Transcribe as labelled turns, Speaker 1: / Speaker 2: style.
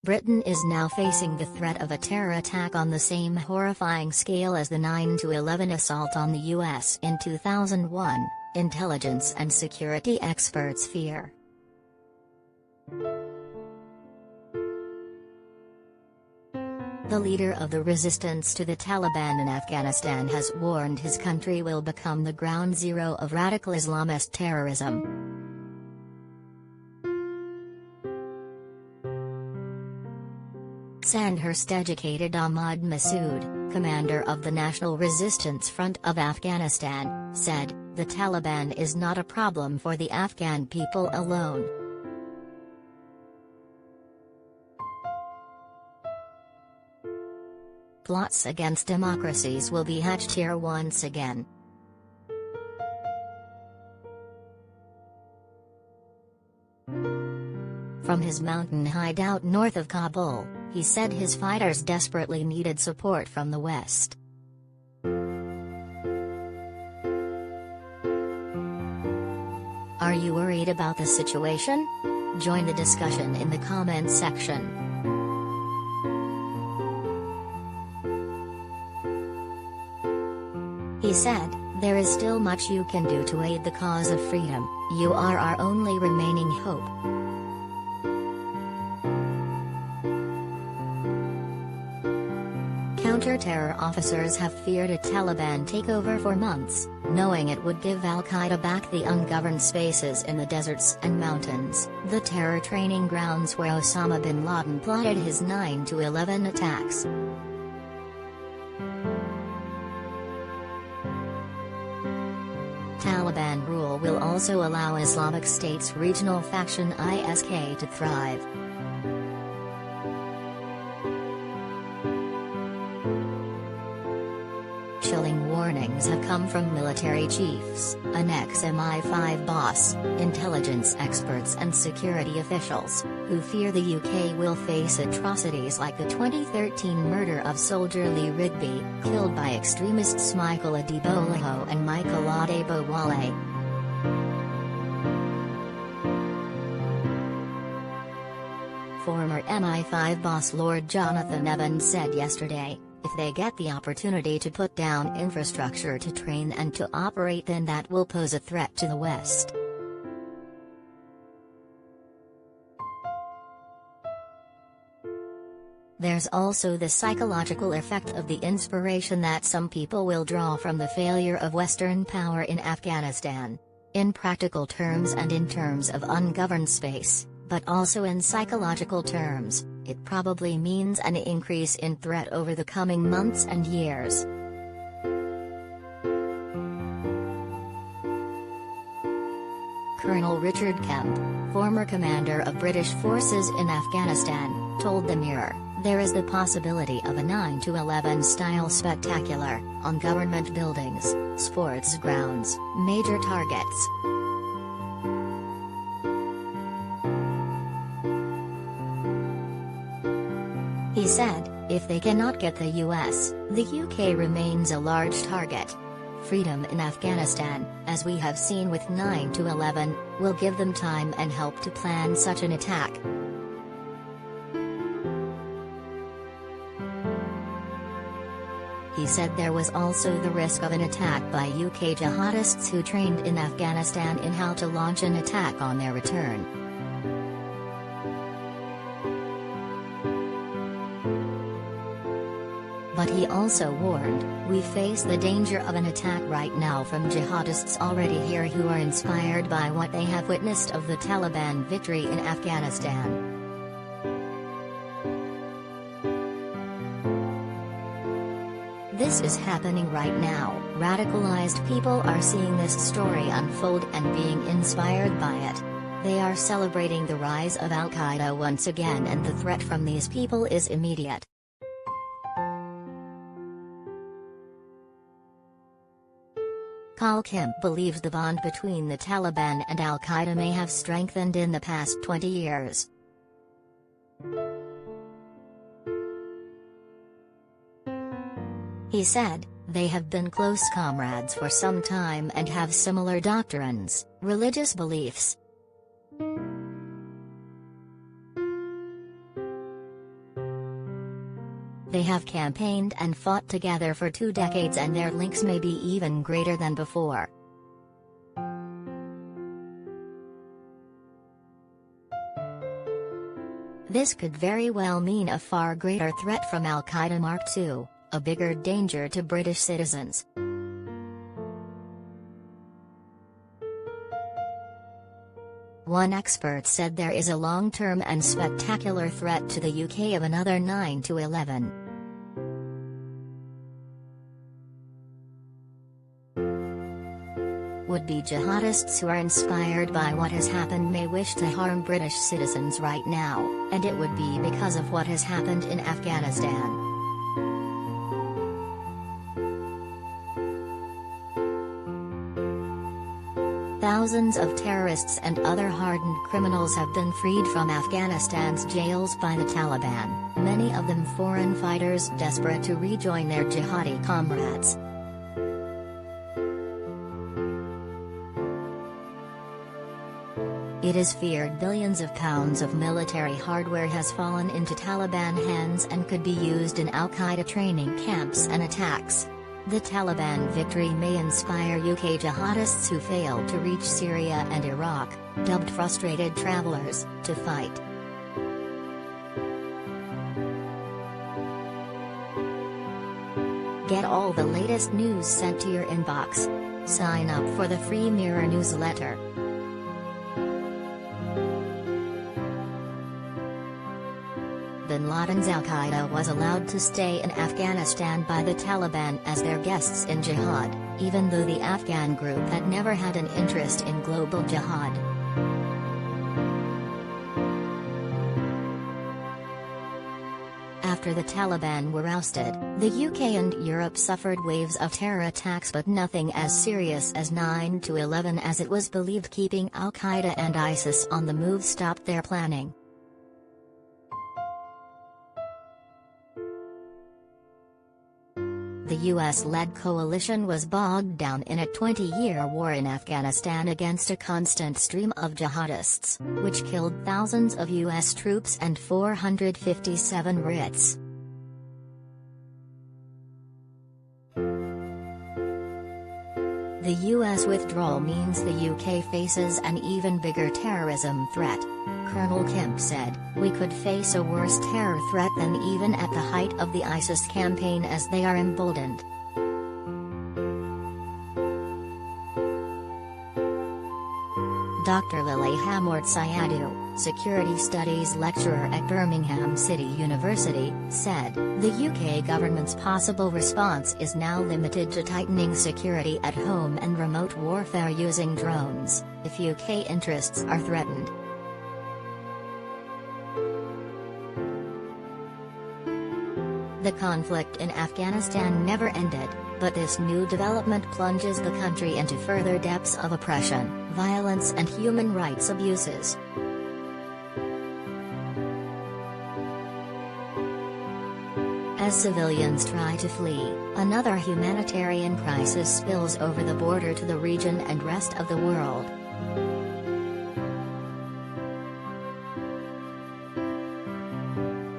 Speaker 1: Britain is now facing the threat of a terror attack on the same horrifying scale as the 9/11 assault on the US in 2001, intelligence and security experts fear. The leader of the resistance to the Taliban in Afghanistan has warned his country will become the ground zero of radical Islamist terrorism. Sandhurst-educated Ahmad Massoud, commander of the National Resistance Front of Afghanistan, said, "The Taliban is not a problem for the Afghan people alone. Plots against democracies will be hatched here once again." From his mountain hideout north of Kabul, he said his fighters desperately needed support from the West. Are you worried about the situation? Join the discussion in the comments section. He said, "There is still much you can do to aid the cause of freedom. You are our only remaining hope." Counter-terror officers have feared a Taliban takeover for months, knowing it would give Al-Qaeda back the ungoverned spaces in the deserts and mountains, the terror training grounds where Osama bin Laden plotted his 9/11 attacks. Taliban rule will also allow Islamic State's regional faction ISK to thrive. Chilling warnings have come from military chiefs, an ex-MI5 boss, intelligence experts and security officials, who fear the UK will face atrocities like the 2013 murder of soldier Lee Rigby, killed by extremists Michael Adebowale and Michael Adebowale. Former MI5 boss Lord Jonathan Evans said yesterday, "If they get the opportunity to put down infrastructure to train and to operate, then that will pose a threat to the West." There's also the psychological effect of the inspiration that some people will draw from the failure of Western power in Afghanistan. In practical terms and in terms of ungoverned space, but also in psychological terms, it probably means an increase in threat over the coming months and years. Colonel Richard Kemp, former commander of British forces in Afghanistan, told the Mirror, "There is the possibility of a 9/11 style spectacular, on government buildings, sports grounds, major targets." He said, "If they cannot get the US, the UK remains a large target. Freedom in Afghanistan, as we have seen with 9/11, will give them time and help to plan such an attack." He said there was also the risk of an attack by UK jihadists who trained in Afghanistan in how to launch an attack on their return. But he also warned, "We face the danger of an attack right now from jihadists already here who are inspired by what they have witnessed of the Taliban victory in Afghanistan." This is happening right now. Radicalized people are seeing this story unfold and being inspired by it. They are celebrating the rise of Al-Qaeda once again, and the threat from these people is immediate. Carl Kemp believes the bond between the Taliban and Al-Qaeda may have strengthened in the past 20 years. He said, "They have been close comrades for some time and have similar doctrines, religious beliefs." They have campaigned and fought together for 2 decades, and their links may be even greater than before. This could very well mean a far greater threat from Al-Qaeda Mark II, a bigger danger to British citizens. One expert said there is a long-term and spectacular threat to the UK of another 9/11. Would-be jihadists who are inspired by what has happened may wish to harm British citizens right now, and it would be because of what has happened in Afghanistan. Thousands of terrorists and other hardened criminals have been freed from Afghanistan's jails by the Taliban, many of them foreign fighters desperate to rejoin their jihadi comrades. It is feared billions of pounds of military hardware has fallen into Taliban hands and could be used in Al-Qaeda training camps and attacks. The Taliban victory may inspire UK jihadists who failed to reach Syria and Iraq, dubbed frustrated travelers, to fight. Get all the latest news sent to your inbox. Sign up for the free Mirror newsletter. Bin Laden's Al-Qaeda was allowed to stay in Afghanistan by the Taliban as their guests in jihad, even though the Afghan group had never had an interest in global jihad. After the Taliban were ousted, the UK and Europe suffered waves of terror attacks, but nothing as serious as 9/11, as it was believed keeping Al-Qaeda and ISIS on the move stopped their planning. The US-led coalition was bogged down in a 20-year war in Afghanistan against a constant stream of jihadists, which killed thousands of US troops and 457 Brits. The US withdrawal means the UK faces an even bigger terrorism threat. Colonel Kemp said, "We could face a worse terror threat than even at the height of the ISIS campaign as they are emboldened." Dr. Lily Hamort Sayadu, security studies lecturer at Birmingham City University, said, "The UK government's possible response is now limited to tightening security at home and remote warfare using drones, if UK interests are threatened." The conflict in Afghanistan never ended, but this new development plunges the country into further depths of oppression, violence and human rights abuses. As civilians try to flee, another humanitarian crisis spills over the border to the region and rest of the world.